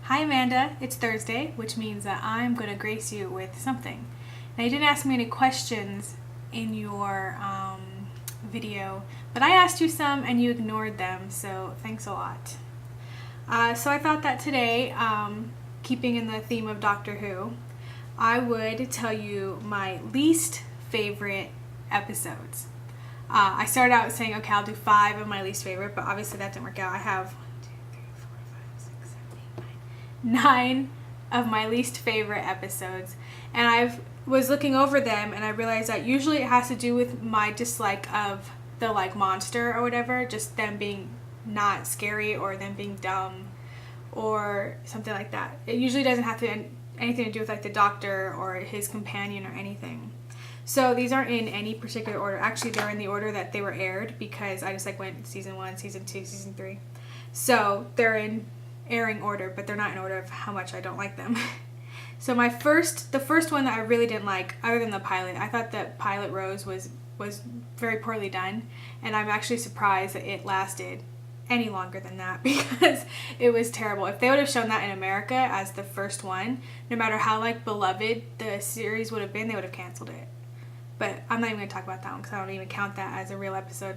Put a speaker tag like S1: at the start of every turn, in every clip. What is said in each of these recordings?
S1: Hi Amanda, it's Thursday, which means that I'm going to grace you with something. Now you didn't ask me any questions in your video, but I asked you some and you ignored them, so thanks a lot. So I thought that today, keeping in the theme of Doctor Who, I would tell you my least favorite episodes. I started out saying, okay, I'll do 5 of my least favorite, but obviously that didn't work out. I have 9 of my least favorite episodes, and I was looking over them and I realized that usually it has to do with my dislike of the monster or whatever, just them being not scary or them being dumb or something like that. It usually doesn't have to anything to do with the doctor or his companion or anything. So these aren't in any particular order. Actually, they're in the order that they were aired because I just went season 1, season 2, season 3. So they're in airing order, but they're not in order of how much I don't like them. So the first one that I really didn't like, other than the pilot, I thought that Pilot Rose was very poorly done, and I'm actually surprised that it lasted any longer than that because it was terrible. If they would have shown that in America as the first one, no matter how beloved the series would have been, they would have canceled it. But I'm not even going to talk about that one because I don't even count that as a real episode.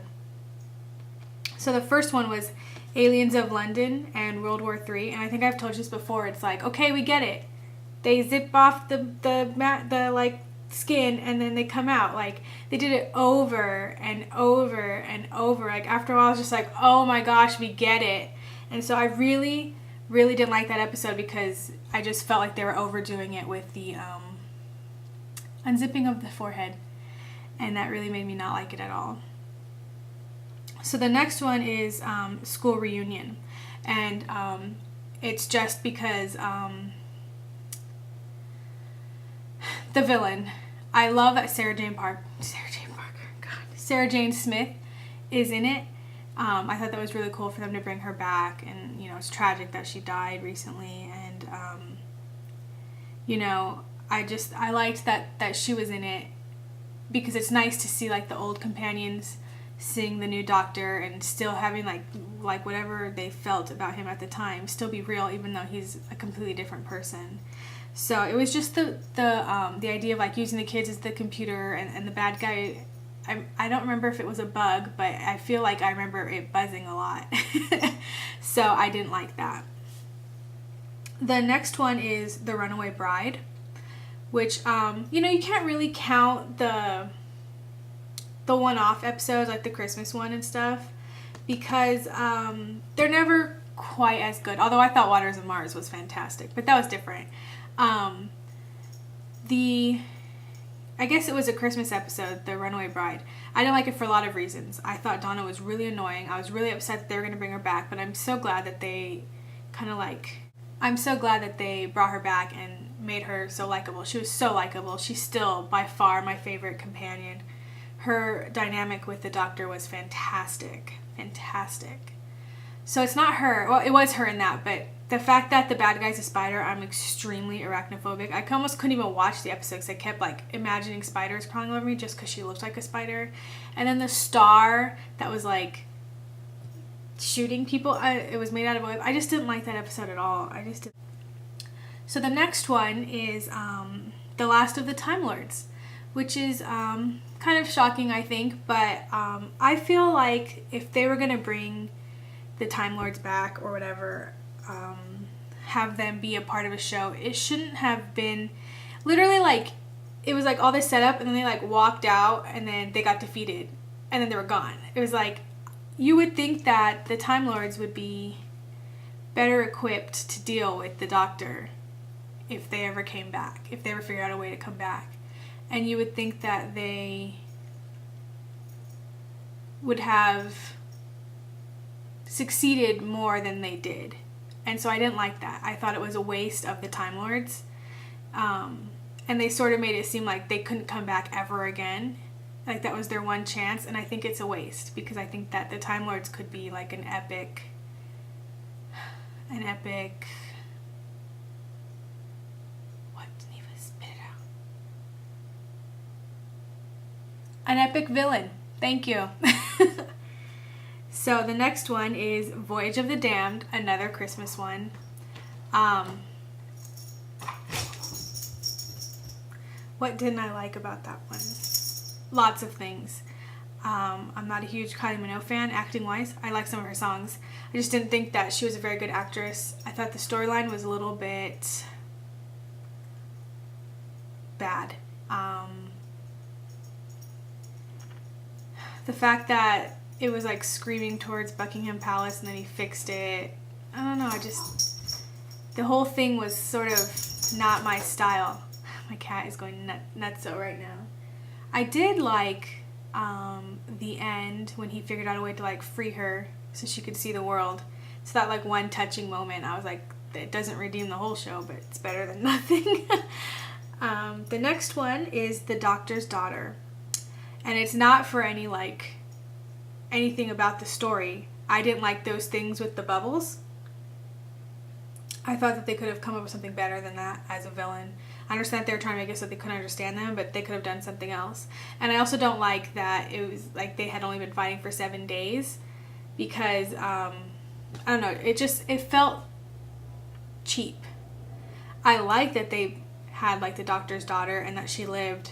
S1: So the first one was Aliens of London and World War III, and I think I've told you this before. It's okay, we get it. They zip off the skin and then they come out. They did it over and over and over. After a while, I was just oh my gosh, we get it. And so I really, really didn't like that episode because I just felt like they were overdoing it with the unzipping of the forehead, and that really made me not like it at all. So the next one is School Reunion, and it's just because the villain. I love that Sarah Jane Smith is in it. I thought that was really cool for them to bring her back, and it's tragic that she died recently, and I liked that she was in it because it's nice to see the old companions seeing the new doctor and still having whatever they felt about him at the time still be real, even though he's a completely different person. So it was just the idea of using the kids as the computer, and the bad guy. I don't remember if it was a bug, but I feel I remember it buzzing a lot. So I didn't like that. The next one is The Runaway Bride, which you can't really count the one-off episodes the Christmas one and stuff because they're never quite as good. Although I thought Waters of Mars was fantastic, but that was different. I guess it was a Christmas episode, The Runaway Bride. I didn't like it for a lot of reasons. I thought Donna was really annoying. I was really upset that they were going to bring her back, but I'm so glad that they I'm so glad that they brought her back and made her so likable. She was so likable. She's still by far my favorite companion. Her dynamic with the doctor was fantastic. Fantastic. So it's not her. Well, it was her in that, but the fact that the bad guy's a spider, I'm extremely arachnophobic. I almost couldn't even watch the episode because I kept imagining spiders crawling over me just because she looked like a spider. And then the star that was shooting people, it was made out of oil. I just didn't like that episode at all. I just didn't. So the next one is The Last of the Time Lords, which is kind of shocking, I think, but I feel if they were going to bring the Time Lords back or whatever, have them be a part of a show, it shouldn't have been literally it was all this setup and then they walked out and then they got defeated and then they were gone. It was you would think that the Time Lords would be better equipped to deal with the Doctor if they ever came back, if they ever figured out a way to come back. And you would think that they would have succeeded more than they did. And so I didn't like that. I thought it was a waste of the Time Lords. And they sort of made it seem like they couldn't come back ever again. That was their one chance. And I think it's a waste because I think that the Time Lords could be an epic... What? Neva, spit it out. An epic villain. Thank you. So the next one is Voyage of the Damned, another Christmas one. What didn't I like about that one? Lots of things. I'm not a huge Kylie Minogue fan, acting-wise. I like some of her songs. I just didn't think that she was a very good actress. I thought the storyline was a little bit bad. The fact that it was like screaming towards Buckingham Palace and then he fixed it. I don't know, the whole thing was sort of not my style. My cat is going nutso right now. I did like the end when he figured out a way to like free her so she could see the world. So that like one touching moment, I was like, it doesn't redeem the whole show, but it's better than nothing. The next one is The Doctor's Daughter. And it's not for anything about the story. I didn't like those things with the bubbles. I thought that they could have come up with something better than that as a villain. I understand that they were trying to make it so they couldn't understand them, but they could have done something else. And I also don't like that it was like they had only been fighting for 7 days because, I don't know, it felt cheap. I like that they had like the Doctor's Daughter and that she lived.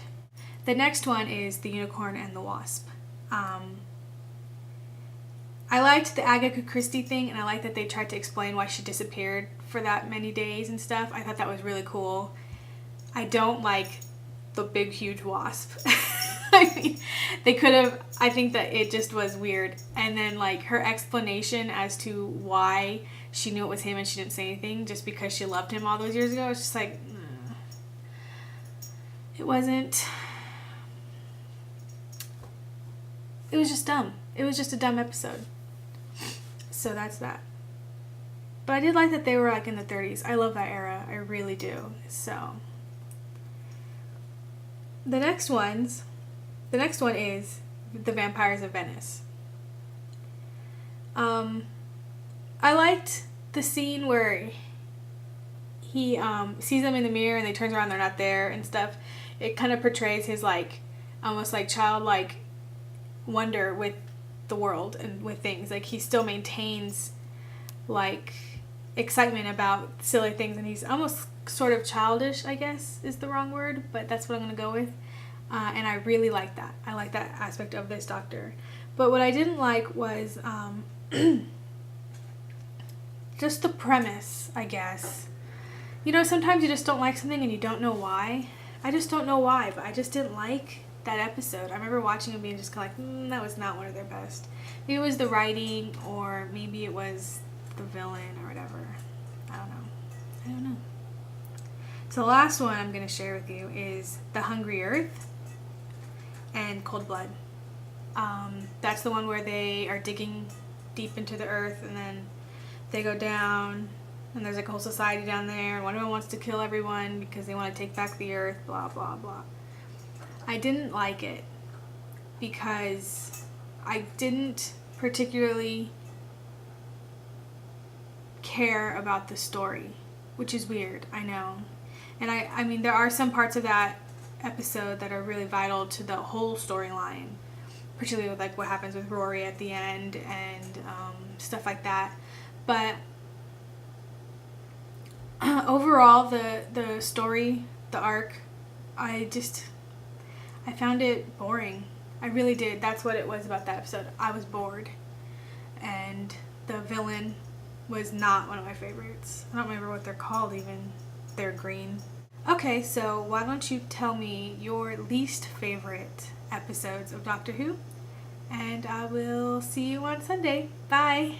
S1: The next one is The Unicorn and the Wasp. I liked the Agatha Christie thing, and I liked that they tried to explain why she disappeared for that many days and stuff. I thought that was really cool. I don't like the big, huge wasp. I mean, I think that it just was weird. And then like her explanation as to why she knew it was him and she didn't say anything just because she loved him all those years ago. It's just like, it was just dumb. It was just a dumb episode. So that's that. But I did like that they were like in the 30s. I love that era. I really do. So the next one is The Vampires of Venice. I liked the scene where he sees them in the mirror and they turns around, they're not there and stuff. It kind of portrays his like almost like childlike wonder with the world and with things. Like he still maintains like excitement about silly things, and he's almost sort of childish, I guess is the wrong word, but that's what I'm going to go with. And I really like that. I like that aspect of this Doctor. But what I didn't like was just the premise, I guess. You know, sometimes you just don't like something and you don't know why. I just don't know why, but I just didn't like that episode. I remember watching it being just kind of like, that was not one of their best. Maybe it was the writing, or maybe it was the villain or whatever. I don't know. So the last one I'm going to share with you is The Hungry Earth and Cold Blood. That's the one where they are digging deep into the earth and then they go down and there's like a whole society down there and one of them wants to kill everyone because they want to take back the earth, blah, blah, blah. I didn't like it because I didn't particularly care about the story, which is weird, I know. And I mean, there are some parts of that episode that are really vital to the whole storyline, particularly with like what happens with Rory at the end and stuff like that. But overall, the story, the arc, I found it boring. I really did. That's what it was about that episode. I was bored. And the villain was not one of my favorites. I don't remember what they're called even. They're green. Okay, so why don't you tell me your least favorite episodes of Doctor Who? And I will see you on Sunday. Bye!